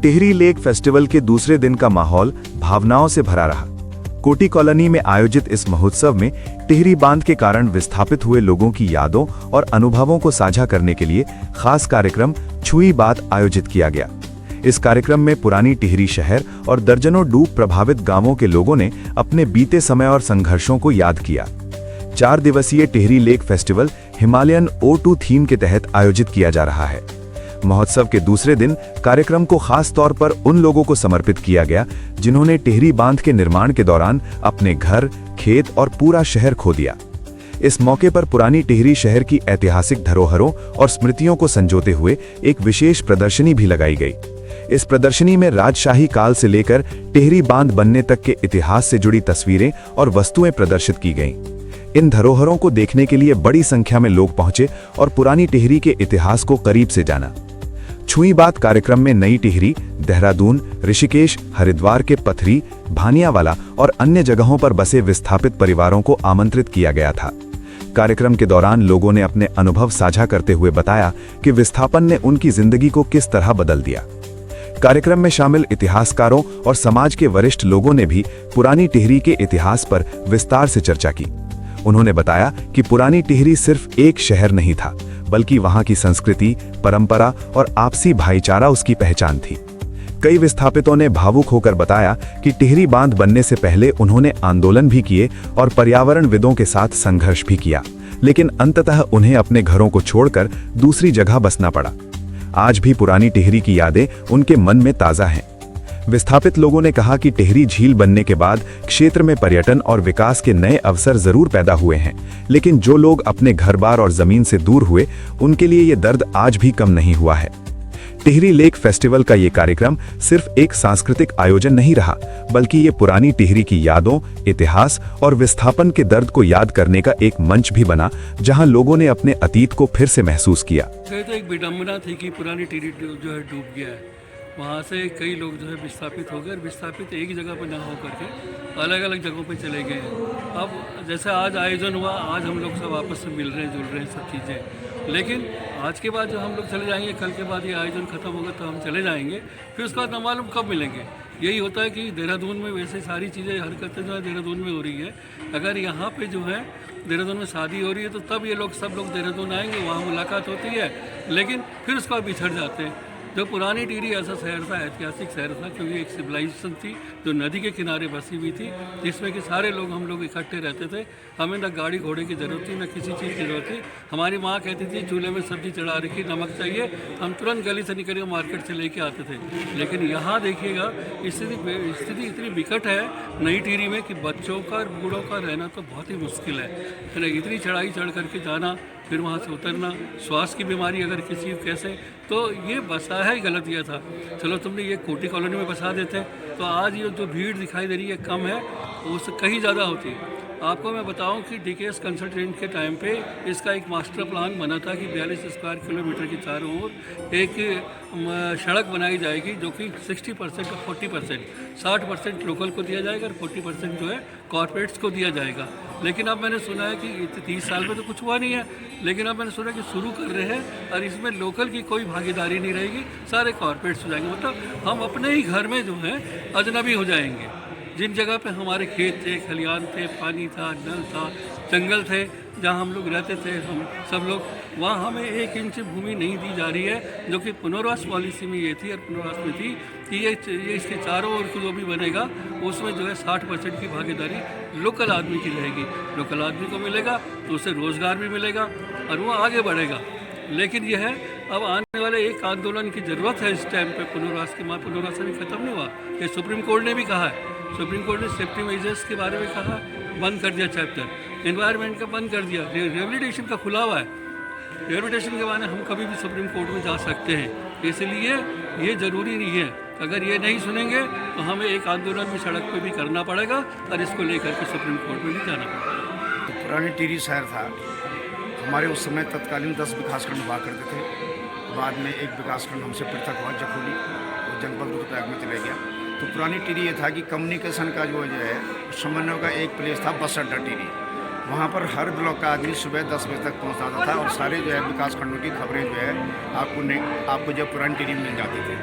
Tehri lake festival के दूसरे दिन का माहौल भावनाओं से भरा रहा। कोटी कॉलोनी में आयोजित इस महोत्सव में टिहरी बांध के कारण विस्थापित हुए लोगों की यादों और अनुभवों को साझा करने के लिए खास कार्यक्रम छुई बात आयोजित किया गया। इस कार्यक्रम में पुरानी टिहरी शहर और दर्जनों डूब प्रभावित गांवों के लोगों ने अपने बीते समय और संघर्षों को याद किया। 4 दिवसीय Tehri lake festival Himalayan O2 theme के तहत आयोजित किया जा रहा है। महोत्सव के दूसरे दिन कार्यक्रम को खास तौर पर उन लोगों को समर्पित किया गया जिन्होंने टिहरी बांध के निर्माण के दौरान अपने घर, खेत और पूरा शहर खो दिया। इस मौके पर पुरानी टिहरी शहर की ऐतिहासिक धरोहरों और स्मृतियों को संजोते हुए एक विशेष प्रदर्शनी भी लगाई गई। इस प्रदर्शनी में राजशाही काल से लेकर टिहरी बांध बनने तक के इतिहास से जुड़ी तस्वीरें और वस्तुएं प्रदर्शित की गईं। इन धरोहरों को देखने के लिए बड़ी संख्या में लोग पहुंचे और पुरानी टिहरी के इतिहास को करीब से जाना। छुई बात कार्यक्रम में नई टिहरी, देहरादून, ऋषिकेश, हरिद्वार के पथरी, भानियावाला और अन्य जगहों पर बसे विस्थापित परिवारों को आमंत्रित किया गया था। कार्यक्रम के दौरान लोगों ने अपने अनुभव साझा करते हुए बताया कि विस्थापन ने उनकी जिंदगी को किस तरह बदल दिया। कार्यक्रम में शामिल इतिहासकारों और समाज के वरिष्ठ लोगों ने भी पुरानी टिहरी के इतिहास पर विस्तार से चर्चा की। उन्होंने बताया कि पुरानी टिहरी सिर्फ एक शहर नहीं था, बल्कि वहां की संस्कृति, परंपरा और आपसी भाईचारा उसकी पहचान थी। कई विस्थापितों ने भावुक होकर बताया कि टिहरी बांध बनने से पहले उन्होंने आंदोलन भी किए और पर्यावरणविदों के साथ संघर्ष भी किया, लेकिन अंततः उन्हें अपने घरों को छोड़कर दूसरी जगह बसना पड़ा। आज भी पुरानी टिहरी की यादें उनके मन में ताजा हैं। विस्थापित लोगों ने कहा कि टिहरी झील बनने के बाद क्षेत्र में पर्यटन और विकास के नए अवसर जरूर पैदा हुए हैं, लेकिन जो लोग अपने घर-बार और जमीन से दूर हुए, उनके लिए ये दर्द आज भी कम नहीं हुआ है। टिहरी लेक फेस्टिवल का ये कार्यक्रम सिर्फ एक सांस्कृतिक आयोजन नहीं रहा, बल्कि ये पुरानी टिहरी की यादों, इतिहास और विस्थापन के दर्द को याद करने का एक मंच भी बना, जहां लोगों ने अपने अतीत को फिर से महसूस किया। तो एक विडंबना थी कि पुरानी टिहरी जो है डूब गया है। वहाँ से कई लोग जो है विस्थापित हो गए और विस्थापित एक ही जगह पर ना हो करके अलग अलग जगहों पे चले गए हैं। अब जैसे आज आयोजन हुआ, आज हम लोग सब आपस में मिल रहे हैं, जुल रहे हैं, सब चीज़ें। लेकिन आज के बाद जो हम लोग चले जाएंगे, कल के बाद ये आयोजन ख़त्म होगा तो हम चले जाएंगे, फिर उसके बाद न मालूम कब मिलेंगे। यही होता है कि देहरादून में वैसे सारी चीज़ें, हरकतें जो है देहरादून में हो रही है। अगर यहाँ पे जो है देहरादून में शादी हो रही है तो तब ये लोग सब लोग देहरादून आएंगे, वहाँ मुलाकात होती है, लेकिन फिर उसके बाद बिछड़ जाते हैं। जो पुरानी टिहरी ऐसा शहर था, ऐतिहासिक शहर था, क्योंकि एक सिविलाइजेशन थी जो नदी के किनारे बसी हुई थी, जिसमें कि सारे लोग हम लोग इकट्ठे रहते थे। हमें ना गाड़ी घोड़े की ज़रूरत थी, ना किसी चीज़ की ज़रूरत थी। हमारी माँ कहती थी चूल्हे में सब्जी चढ़ा रखी, नमक चाहिए, हम तुरंत गली से निकल के मार्केट से लेके आते थे। लेकिन यहाँ देखिएगा स्थिति इतनी विकट है नई टिहरी में कि बच्चों का और बूढ़ों का रहना तो बहुत ही मुश्किल है। इतनी चढ़ाई चढ़ करके जाना, फिर वहाँ से उतरना, श्वास की बीमारी अगर किसी को कैसे, तो ये बसाया ही गलत किया था। चलो तुमने ये कोटी कॉलोनी में बसा देते तो आज ये जो भीड़ दिखाई दे रही है कम है, उससे कहीं ज़्यादा होती। आपको मैं बताऊं कि DKS कंसल्टेंट के टाइम पे इसका एक मास्टर प्लान बना था कि 42 स्क्वायर किलोमीटर की चारों ओर एक सड़क बनाई जाएगी, जो कि 60% और 40%, 60% लोकल को दिया जाएगा और 40% जो है कॉर्पोरेट्स को दिया जाएगा। लेकिन अब मैंने सुना है कि 30 साल में तो कुछ हुआ नहीं है, लेकिन अब मैंने सुना कि शुरू कर रहे हैं और इसमें लोकल की कोई भागीदारी नहीं रहेगी, सारे कॉर्पोरेट्स हो जाएंगे। मतलब हम अपने ही घर में जो है अजनबी हो जाएंगे। जिन जगह पे हमारे खेत थे, खलियान थे, पानी था, नल था, जंगल थे, जहाँ हम लोग रहते थे, हम सब लोग, वहाँ हमें 1 इंच भूमि नहीं दी जा रही है, जो कि पुनर्वास पॉलिसी में ये थी और पुनर्वास में थी कि ये इसके चारों ओर जो भी बनेगा उसमें जो है 60% की भागीदारी लोकल आदमी की रहेगी। लोकल आदमी को मिलेगा तो उसे रोज़गार भी मिलेगा और वो आगे बढ़ेगा। लेकिन यह है अब आने वाले एक आंदोलन की ज़रूरत है इस टाइम पे। पुनर्वास अभी ख़त्म नहीं हुआ, ये सुप्रीम कोर्ट ने भी कहा है। सुप्रीम कोर्ट ने सेफ्टी मेजर्स के बारे में कहा, बंद कर दिया चैप्टर, एनवायरनमेंट का बंद कर दिया, रिहेबिलिटेशन का खुला हुआ है। रिहेबिलिटेशन के बारे में हम कभी भी सुप्रीम कोर्ट में जा सकते हैं, इसलिए ये ज़रूरी नहीं है। अगर ये नहीं सुनेंगे तो हमें एक आंदोलन भी सड़क पे भी करना पड़ेगा और इसको लेकर के सुप्रीम कोर्ट में भी जाना पड़ेगा। तो पुरानी टिहरी शहर था, हमारे उस समय तत्कालीन 10 विकासखंड हुआ करते थे। बाद में एक विकासखंड हमसे पृथक हुआ, जखोली, वो जनपद रुद्रप्रयाग में चले गया। तो पुरानी टिहरी ये था कि कम्युनिकेशन का जो है समन्वय का एक प्लेस था बस अड्डा टिहरी। वहाँ पर हर ब्लॉक का आदमी सुबह 10 बजे तक पहुँचाता था और सारे जो है विकास खंडों की खबरें जो है आपको जो पुरानी टिहरी में मिल जाती थी।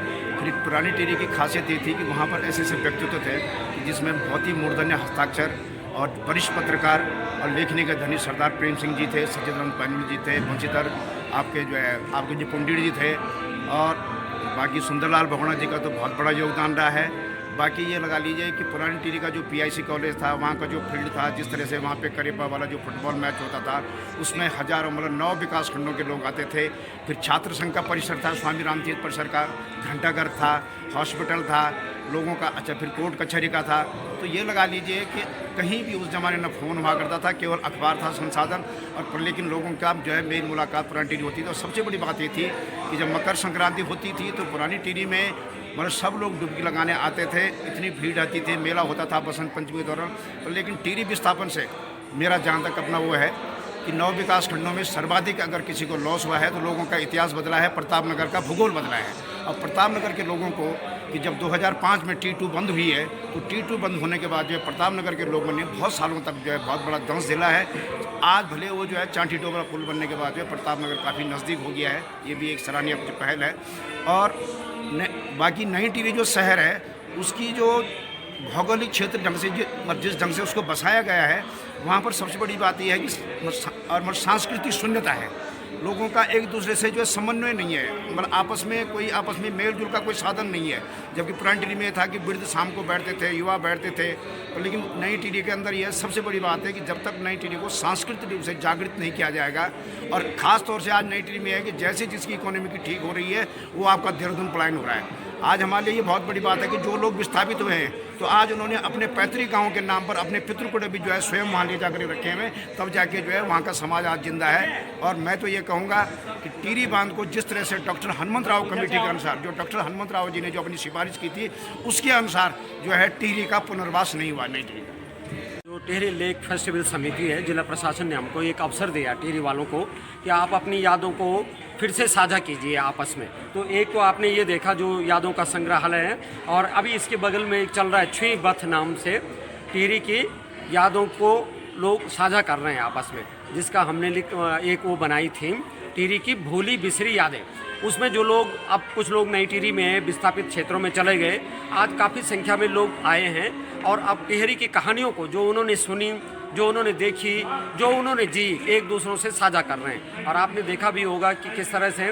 फिर पुरानी टिहरी की खासियत ये थी कि वहाँ पर ऐसे ऐसे व्यक्तित्व थे कि जिसमें बहुत ही मूर्धन्य हस्ताक्षर और वरिष्ठ पत्रकार और लेखनी के धनी सरदार प्रेम सिंह जी थे, सच्चिदानंद पैनुल जी थे, बंशीधर आपके जो पुंडीर जी थे, और बाकी सुंदरलाल भगोड़ा जी का तो बहुत बड़ा योगदान रहा है। बाकी ये लगा लीजिए कि पुरानी टिहरी का जो पीआईसी कॉलेज था, वहाँ का जो फील्ड था, जिस तरह से वहाँ पे करेपा वाला जो फुटबॉल मैच होता था, उसमें हजारों मतलब 9 विकास खंडों के लोग आते थे। फिर छात्र संघ का परिसर था, स्वामी रामतीर्थ परिसर का, घंटाघर था, हॉस्पिटल था लोगों का, अच्छा फिर कोर्ट कचहरी का था। तो ये लगा लीजिए कि कहीं भी उस ज़माने में फ़ोन हुआ करता था, केवल अखबार था संसाधन, और पर लेकिन लोगों का जो है मेल मुलाकात पुरानी टिहरी होती थी। और सबसे बड़ी बात ये थी कि जब मकर संक्रांति होती थी तो पुरानी टिहरी में मतलब सब लोग डुबकी लगाने आते थे, इतनी भीड़ रहती थी, मेला होता था बसंत पंचमी के दौरान। पर लेकिन टिहरी विस्थापन से मेरा जहाँ तक अपना वो है कि 9 विकास खंडों में सर्वाधिक अगर किसी को लॉस हुआ है तो लोगों का इतिहास बदला है, प्रतापनगर का भूगोल बदला है। और प्रतापनगर के लोगों को कि जब 2005 में T2 बंद हुई है, तो T2 बंद होने के बाद जो है प्रतापनगर के लोगों ने बहुत सालों तक जो है बहुत बड़ा दंश झेला है। आज भले वो जो है चांठी डोबरा पुल बनने के बाद जो है प्रतापनगर काफ़ी नज़दीक हो गया है, ये भी एक सराहनीय पहल है। और बाकी नई टिहरी जो शहर है उसकी जो भौगोलिक क्षेत्र ढंग से जिस ढंग से उसको बसाया गया है, वहाँ पर सबसे बड़ी बात यह है कि और सांस्कृतिक शून्यता है। लोगों का एक दूसरे से जो है समन्वय नहीं है, मतलब आपस में मेल जोल का कोई साधन नहीं है। जबकि पुरानी टिहरी में था कि वृद्ध शाम को बैठते थे, युवा बैठते थे, पर लेकिन नई टिहरी के अंदर यह सबसे बड़ी बात है कि जब तक नई टिहरी को सांस्कृतिक रूप से जागृत नहीं किया जाएगा, और ख़ास तौर से आज नई टिहरी में है कि जैसे जिसकी इकोनॉमी की ठीक हो रही है वो आपका देहरादून पलायन हो रहा है। आज हमारे लिए ये बहुत बड़ी बात है कि जो लोग विस्थापित हुए हैं तो आज उन्होंने अपने पैतृक गाँव के नाम पर अपने पितृकुट भी जो है स्वयं वहाँ ले जाकर रखे हुए, तब जाके जो है वहाँ का समाज आज जिंदा है। और मैं तो ये कहूँगा कि टिहरी बांध को जिस तरह से डॉक्टर हनुमंत राव कमेटी के अनुसार, जो डॉक्टर हनुमंत राव जी ने जो अपनी सिफारिश की थी, उसके अनुसार जो है टिहरी का पुनर्वास नहीं हुआ नई टिहरी। जो टिहरी लेक फेस्टिवल समिति है, जिला प्रशासन ने हमको एक अवसर दिया टिहरी वालों को कि आप अपनी यादों को फिर से साझा कीजिए आपस में। तो एक तो आपने ये देखा जो यादों का संग्रहालय है, और अभी इसके बगल में एक चल रहा है छुई बथ नाम से, टिहरी की यादों को लोग साझा कर रहे हैं आपस में, जिसका हमने एक वो बनाई थीम टिहरी की भूली बिसरी यादें। उसमें जो लोग, अब कुछ लोग नई टिहरी में विस्थापित क्षेत्रों में चले गए, आज काफ़ी संख्या में लोग आए हैं, और अब टिहरी की कहानियों को जो उन्होंने सुनी, जो उन्होंने देखी, जो उन्होंने जी, एक दूसरों से साझा कर रहे हैं। और आपने देखा भी होगा कि किस तरह से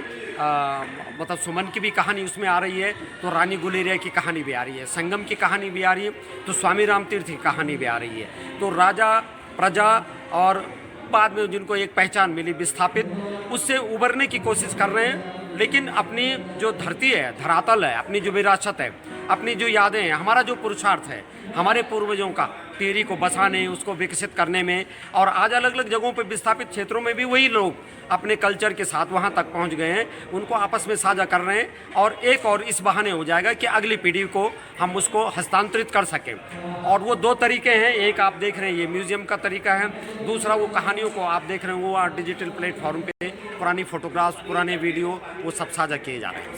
मतलब सुमन की भी कहानी उसमें आ रही है, तो रानी गुलेरिया की कहानी भी आ रही है, संगम की कहानी भी आ रही है, तो स्वामी रामतीर्थ की कहानी भी आ रही है। तो राजा, प्रजा और बाद में जिनको एक पहचान मिली विस्थापित, उससे उबरने की कोशिश कर रहे हैं। लेकिन अपनी जो धरती है, धरातल है, अपनी जो विरासत है, अपनी जो यादें हैं, हमारा जो पुरुषार्थ है हमारे पूर्वजों का टिहरी को बसाने, उसको विकसित करने में, और आज अलग अलग जगहों पे विस्थापित क्षेत्रों में भी वही लोग अपने कल्चर के साथ वहाँ तक पहुँच गए हैं, उनको आपस में साझा कर रहे हैं। और एक और इस बहाने हो जाएगा कि अगली पीढ़ी को हम उसको हस्तांतरित कर सकें। और वो 2 तरीके हैं, एक आप देख रहे हैं ये म्यूज़ियम का तरीका है, दूसरा वो कहानियों को आप देख रहे हैं वो डिजिटल प्लेटफॉर्म पे पुरानी फोटोग्राफ्स, पुराने वीडियो वो सब साझा किए जा रहे हैं।